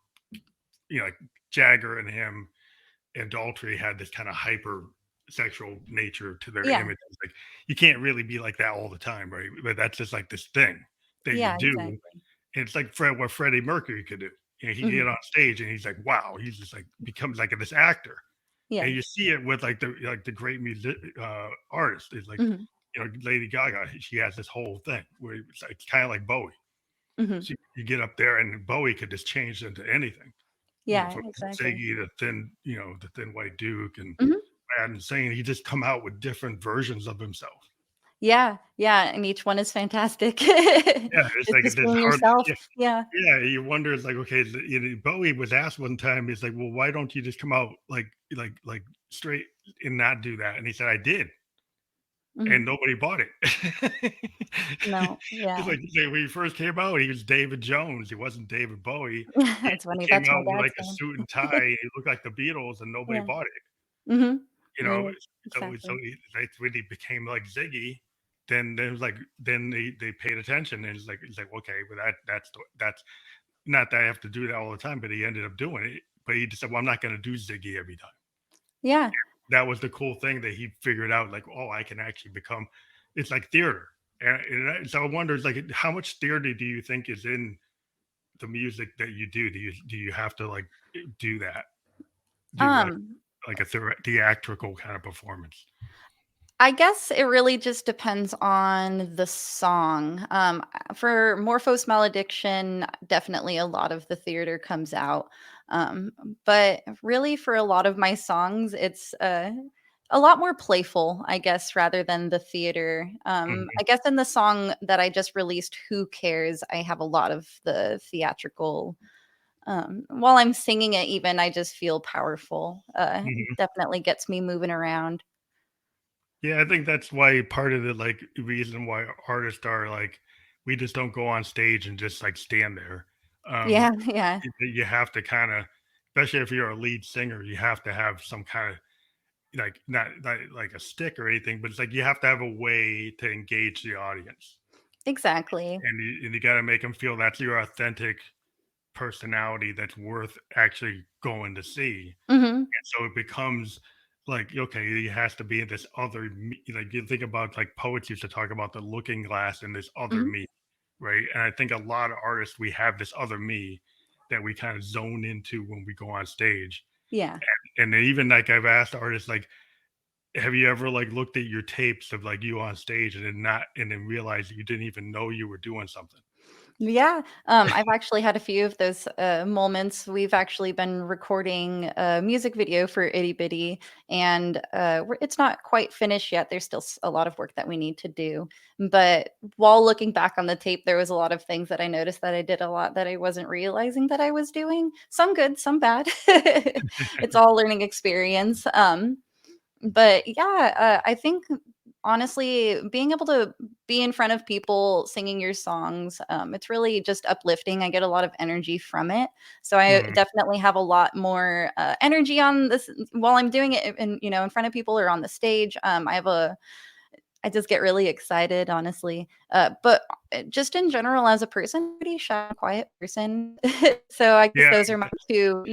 like Jagger and him and Daltrey had this kind of hyper sexual nature to their Yeah. image. It's like you can't really be like that all the time, right? But that's just like this thing that you Yeah, do. exactly. And it's like what Freddie Mercury could do. He Mhm. get on stage and he's like, wow, he's just like becomes like this actor. Yeah. And you see it with like the great music artists. It's like, Mhm. Lady Gaga, she has this whole thing where it's kind of like Bowie. Mhm. So you get up there and Bowie could just change into anything, Yeah, from exactly. Ziggy to the Thin White Duke and Mhm. Mad Insane. He just come out with different versions of himself. Yeah, yeah, and each one is fantastic. Yeah, it's It's like just this being hard. yourself. Yeah, Yeah. yeah. You wonder, it's like, okay, Bowie was asked one time. He's like, well, why don't you just come out like straight and not do that? And he said, I did, and Mhm. nobody bought it. No, It's yeah. like when he first came out, he was David Jones. He wasn't David Bowie. It's He funny, came that's my out with like dad's a name. suit and tie. He looked like the Beatles, and nobody Yeah. bought it. Mhm. You know, Yeah, so exactly. that's when he became like Ziggy. Then it was like then they paid attention, and it's like okay, well that's not that I have to do that all the time, but he ended up doing it. But he just said, well, I'm not going to do Ziggy every time. Yeah. That was the cool thing that he figured out. Like, oh, I can actually become. It's like theater, and so I wonder, like, how much theater do you think is in the music that you do? Do you have to like do that? Do Um, like a theatrical kind of performance? I guess it really just depends on the song. For Morphos Malediction, definitely a lot of the theater comes out. Um, but really, for a lot of my songs, it's a lot more playful, I guess, rather than the theater. Mhm. I guess in the song that I just released, Who Cares, I have a lot of the theatrical. While I'm singing it, even, I just feel powerful. Mhm. Definitely gets me moving around. Yeah, I think that's why part of the like reason why artists are like we just don't go on stage and just like stand there. Yeah, Um, yeah. you have to kind of, especially if you're a lead singer, you have to have some kind of like not like a stick or anything, but it's like you have to have a way to engage the audience, Exactly. and you got to make them feel that's your authentic personality that's worth actually going to see. Mhm. And so it becomes like, okay, it has to be this other like you think about like poets used to talk about the looking glass and this other Mhm. me, right? And I think a lot of artists we have this other me that we kind of zone into when we go on stage. Yeah. And even like I've asked artists like, have you ever like looked at your tapes of like you on stage and then realized that you didn't even know you were doing something? Yeah. I've actually had a few of those moments. We've actually been recording a music video for Itty Bitty, and it's not quite finished yet. There's still a lot of work that we need to do. But while looking back on the tape, there was a lot of things that I noticed that I did a lot that I wasn't realizing that I was doing. Some good, some bad. It's all learning experience. But yeah, I think honestly, being able to be in front of people singing your songs, it's really just uplifting. I get a lot of energy from it. So I Mhm. definitely have a lot more energy on this while I'm doing it in front of people or on the stage. I just get really excited, honestly. But just in general, as a person, pretty shy, quiet person. So I guess Yeah, those are my two.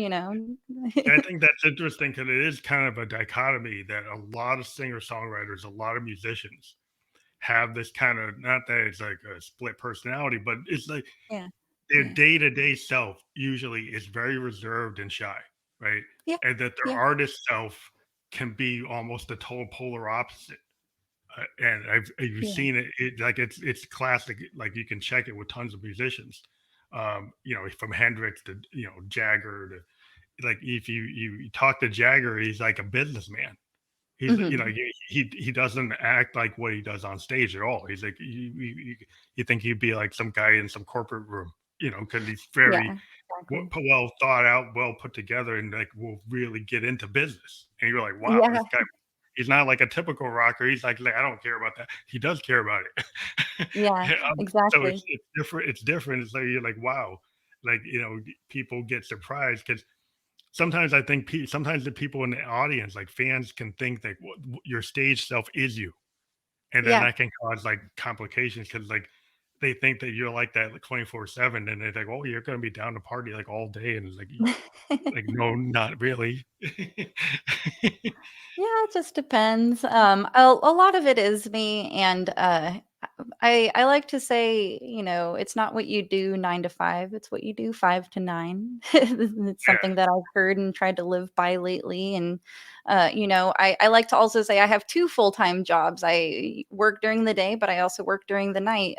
I think that's interesting because it is kind of a dichotomy that a lot of singer songwriters, a lot of musicians have this kind of not that it's like a split personality, but it's like Yeah. their Yeah. day to day self usually is very reserved and shy, right? Yeah. And that their Yeah. artist self can be almost the total polar opposite. And you've Yeah. seen it like it's classic. Like you can check it with tons of musicians. From Hendrix to Jagger to like if you talk to Jagger, he's like a businessman. He's Mhm. he doesn't act like what he does on stage at all. He's like you think he'd be like some guy in some corporate room, because he's very Yeah, exactly. well thought out, well put together, and like will really get into business. And you're like, wow, Yeah, this guy. He's not like a typical rocker. He's like I don't care about that. He does care about it. Yeah, So exactly. it's different. It's different. It's like you're like wow, like people get surprised because sometimes I think sometimes the people in the audience, like fans, can think that your stage self is you, and then Yeah. that can cause like complications because like they think that you're like that like 24/7, and they're like, oh, you're gonna be down to party like all day, and it's like no, not really. Yeah, it just depends. A lot of it is me, and I like to say, it's not what you do 9 to 5; it's what you do 5 to 9. It's Yeah. something that I've heard and tried to live by lately. And I like to also say I have two full-time jobs. I work during the day, but I also work during the night.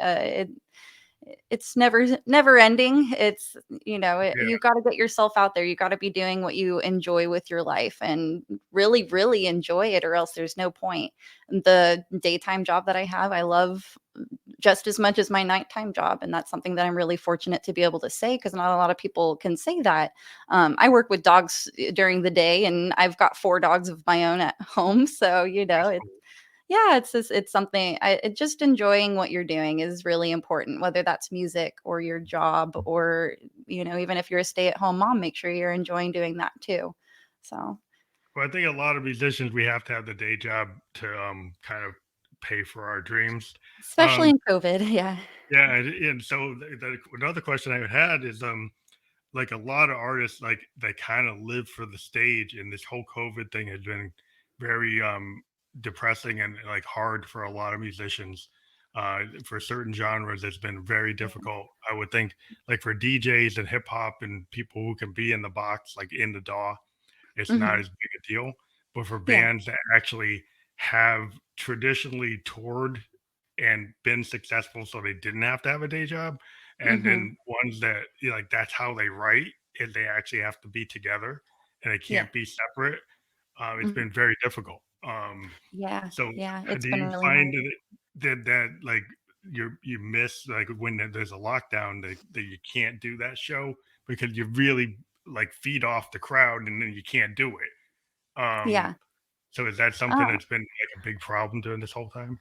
It's never ending. It's Yeah. you got to get yourself out there. You got to be doing what you enjoy with your life and really really enjoy it, or else there's no point. The daytime job that I have, I love just as much as my nighttime job, and that's something that I'm really fortunate to be able to say, because not a lot of people can say that. I work with dogs during the day, and I've got 4 dogs of my own at home, so That's it's cool. yeah, it's something. Just enjoying what you're doing is really important, whether that's music or your job, or even if you're a stay-at-home mom, make sure you're enjoying doing that too. So, Well, I think a lot of musicians, we have to have the day job to kind of pay for our dreams. especially Um, in COVID, yeah. yeah, and so another question I had is like a lot of artists like they kind of live for the stage, and this whole COVID thing has been very depressing and like hard for a lot of musicians. For certain genres, it's been very difficult. I would think like for DJs and hip hop and people who can be in the box, like in the DAW, it's not Hmm. as big a deal. But for Yeah. bands that actually have traditionally toured and been successful, so they didn't have to have a day job, and Hmm. then ones that like that's how they write, and they actually have to be together and they Yeah. can't be separate. It's Mhm. been very difficult. Yeah. So Yeah. do It's been you really find hard. that like you miss like when there's a lockdown that you can't do that show because you really like feed off the crowd and then you can't do it. Yeah. So is that something Uh, that's been like a big problem during this whole time?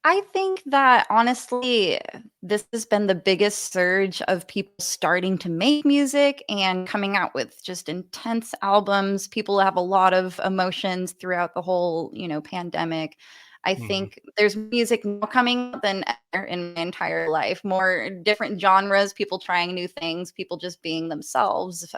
I think that honestly, this has been the biggest surge of people starting to make music and coming out with just intense albums. People have a lot of emotions throughout the whole, pandemic. I Hmm. think there's music now coming out than ever in my entire life. More different genres, people trying new things, people just being themselves.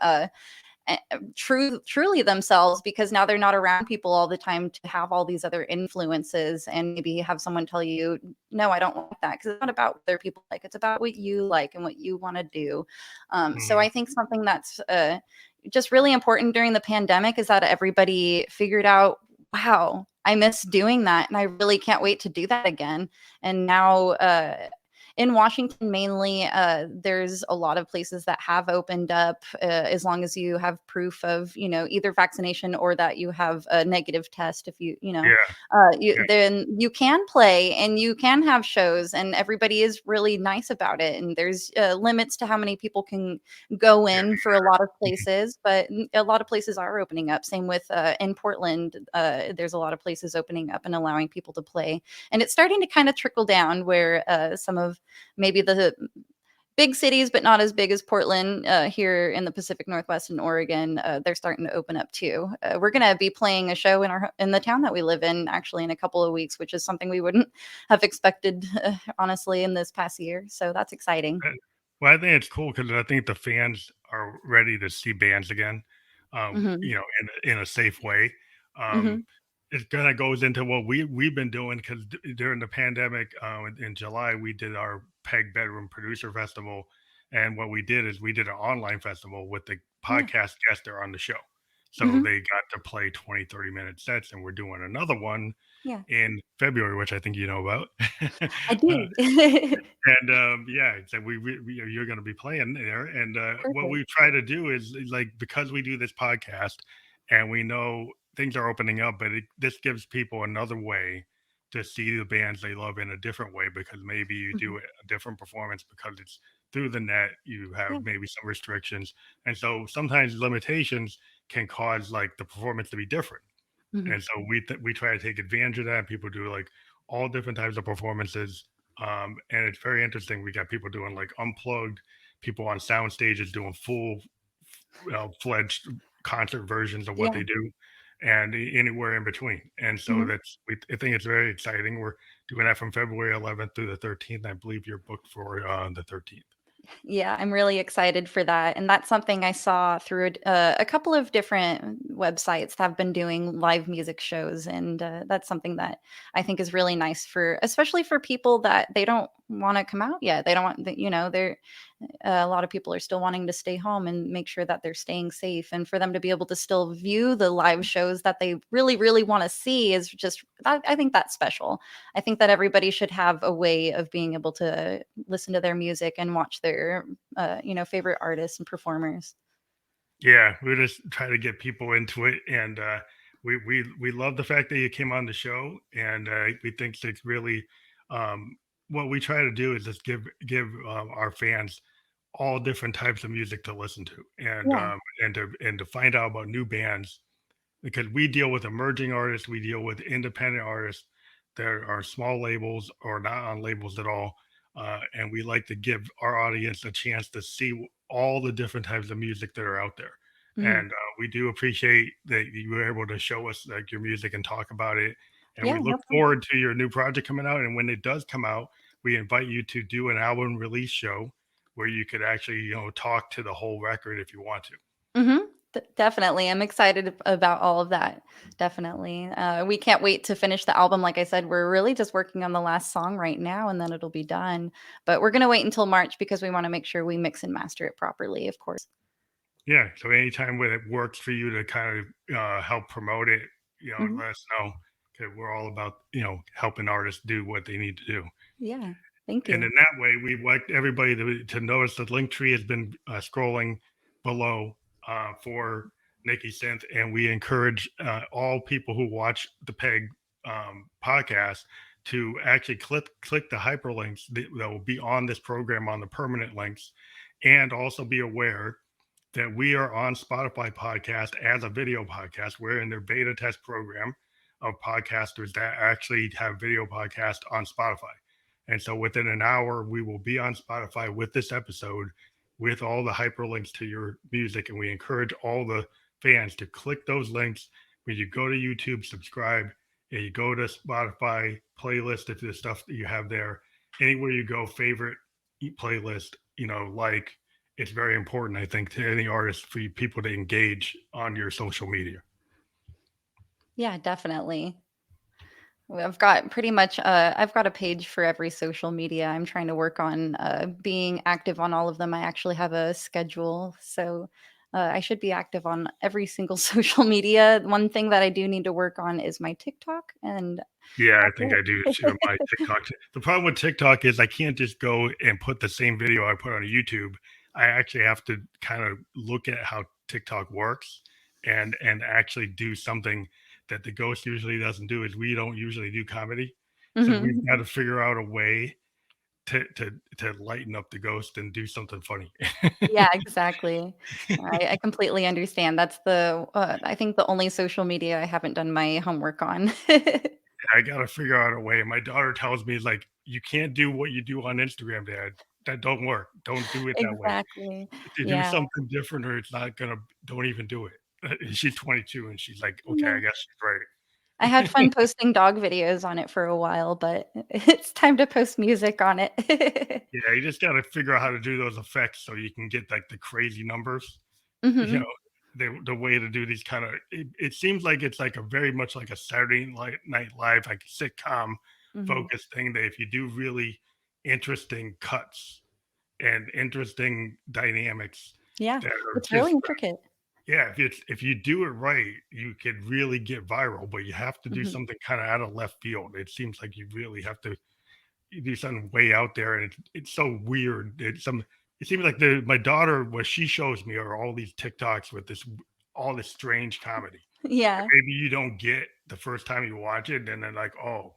Truly themselves, because now they're not around people all the time to have all these other influences, and maybe have someone tell you, no, I don't like that, because it's not about what other people like, it's about what you like and what you want to do. So Hmm. I think something that's just really important during the pandemic is that everybody figured out, wow, I miss doing that, and I really can't wait to do that again. And now in Washington, mainly, there's a lot of places that have opened up, as long as you have proof of, either vaccination or that you have a negative test. If Yeah. Yeah. then you can play and you can have shows, and everybody is really nice about it. And there's limits to how many people can go Yeah. in for a lot of Mhm. places, but a lot of places are opening up. Same with in Portland, there's a lot of places opening up and allowing people to play, and it's starting to kind of trickle down where some of maybe the big cities, but not as big as Portland, here in the Pacific Northwest in Oregon, they're starting to open up too. We're going to be playing a show in the town that we live in, actually, in a couple of weeks, which is something we wouldn't have expected, honestly, in this past year. So that's exciting. Uh, Well, I think it's cool because I think the fans are ready to see bands again, Hmm. in a safe way. Um, Hmm. it kind of goes into what we've been doing because during the pandemic, in July, we did our Peg Bedroom Producer Festival, and what we did is we did an online festival with the Yeah. podcast guests that are on the show. So Hmm. they got to play 20-30 minute sets, and we're doing another one Yeah. in February, which I think you know about. I uh, do. and yeah, so you're going to be playing there. And what Perfect. we try to do is like because we do this podcast, and we know things are opening up, but this gives people another way to see the bands they love in a different way because maybe you Hmm. do a different performance because it's through the net. You Yeah. have maybe some restrictions, and so sometimes limitations can cause like the performance to be different. Mhm. And so we try to take advantage of that. People do like all different types of performances, and it's very interesting. We got people doing like unplugged, people on sound stages doing full fledged concert versions of what Yeah. they do, and anywhere in between. And so Mhm. I think it's very exciting. We're doing that from February 11th through the 13th. I believe you're booked for the 13th. Yeah, I'm really excited for that. And that's something I saw through a couple of different websites that have been doing live music shows. And that's something that I think is really nice for, especially for people that they don't want to come out yet. They don't want, they're, a lot of people are still wanting to stay home and make sure that they're staying safe. And for them to be able to still view the live shows that they really, really want to see is just, I think that's special. I think that everybody should have a way of being able to listen to their music and watch their, favorite artists and performers. Yeah, we just try to get people into it, and we love the fact that you came on the show, and we think it's really what we try to do is just give our fans all different types of music to listen to, Yeah. and to find out about new bands, because we deal with emerging artists, we deal with independent artists that are small labels or not on labels at all. And we like to give our audience a chance to see all the different types of music that are out there. Mhm. And we do appreciate that you were able to show us like your music and talk about it. And Yeah, we look no problem. forward to your new project coming out. And when it does come out, we invite you to do an album release show where you could actually, talk to the whole record if you want to. Mhm. Definitely. I'm excited about all of that. Definitely. We can't wait to finish the album. Like I said, we're really just working on the last song right now and then it'll be done. But we're going to wait until March because we want to make sure we mix and master it properly, of course. Yeah. So anytime when it works for you to kind of help promote it, Mhm. let us know, because we're all about helping artists do what they need to do. Yeah. Thank And you. in that way, we'd like everybody to notice the link tree has been scrolling below for Nikki Synth, and we encourage all people who watch the Peg podcast to actually click the hyperlinks that will be on this program on the permanent links, and also be aware that we are on Spotify podcast as a video podcast. We're in their beta test program of podcasters that actually have video podcast on Spotify. And so within an hour, we will be on Spotify with this episode with all the hyperlinks to your music. And we encourage all the fans to click those links when you go to YouTube, subscribe, and you go to Spotify playlist if the stuff that you have there. Anywhere you go, favorite playlist, like it's very important, I think, to any artist for you people to engage on your social media. Yeah, definitely. I've got pretty much I've got a page for every social media. I'm trying to work on being active on all of them. I actually have a schedule, so I should be active on every single social media. One thing that I do need to work on is my TikTok, and Yeah, I think I do that's too. My it. TikTok. The problem with TikTok is I can't just go and put the same video I put on YouTube. I actually have to kind of look at how TikTok works and actually do something that the ghost usually doesn't do. Is we don't usually do comedy, so we've Mhm. got to figure out a way to lighten up the ghost and do something funny. Yeah, exactly. I completely understand. That's I think the only social media I haven't done my homework on. I gotta figure out a way. My daughter tells me like, "You can't do what you do on Instagram, Dad. That don't work. Don't do it that way. Exactly. To do Yeah. something different, or it's not gonna. Don't even do it." She's 22, and she's like, "Okay, I Yeah. guess she's right." I had fun posting dog videos on it for a while, but it's time to post music on it. Yeah, you just gotta figure out how to do those effects so you can get like the crazy numbers. You know, Mhm. the way to do these kind of. It seems like it's like a very much like a Saturday Night Live, like sitcom Mhm. focused thing. That if you do really interesting cuts and interesting dynamics Yeah, that are it's really just intricate. yeah, if you do it right, you could really get viral, but you have to do Mhm. something kind of out of left field. It seems like you really have to do something way out there, and it's so weird. It seems like the my daughter, what she shows me are all these TikToks with this all this strange comedy. Yeah. Maybe you don't get the first time you watch it, and then like, oh,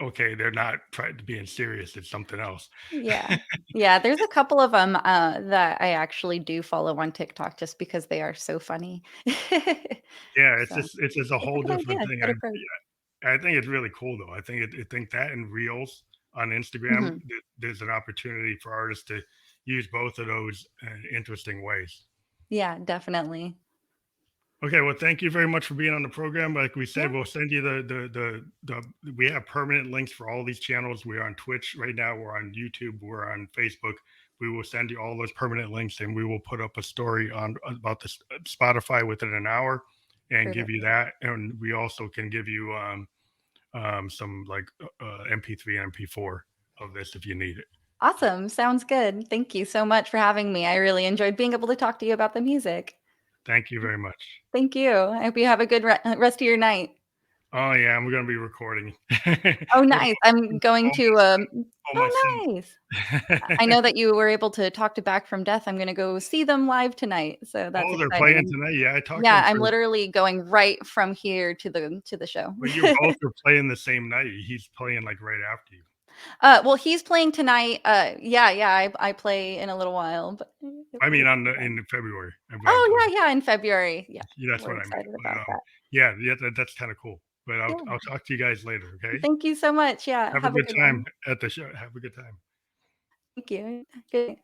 okay, they're not trying to being serious. It's something else. Yeah. Yeah, there's a couple of them that I actually do follow on TikTok just because they are so funny. Yeah, So, it's just a it's a whole good different idea, thing. good approach. I think it's really cool though. I think that in Reels on Instagram, Mhm. there's an opportunity for artists to use both of those interesting ways. Yeah, definitely. Okay, well, thank you very much for being on the program. Like we Yeah, said, we'll send you the we have permanent links for all these channels. We're on Twitch right now. We're on YouTube. We're on Facebook. We will send you all those permanent links, and we will put up a story on about this Spotify within an hour, and give perfect. you that. And we also can give you some like MP3 and MP4 of this if you need it. Awesome, sounds good. Thank you so much for having me. I really enjoyed being able to talk to you about the music. Thank you very much. Thank you. I hope you have a good rest of your night. Oh yeah, I'm gonna be recording Oh, with nice. I'm going to, all my oh, nice. I synths. know that you were able to talk to Back from Death. I'm gonna go see them live tonight, so that's Oh, they're exciting. playing tonight? Yeah, I talked to Yeah, him I'm for literally going right from here to the show. but you both are playing the same night. He's playing, like, right after you. Well, he's playing tonight. Yeah, I play in a little while, but I mean, it'll on be the fun. in February. I'm Oh, talking yeah, in February. Yeah, yeah, that's we're what I meant. excited But, about that. yeah, that's kinda cool. But Yeah. I'll talk to you guys later, okay? Thank you so much. Yeah, Have a have a good good time one. at the show. Have a good time. Thank you. Good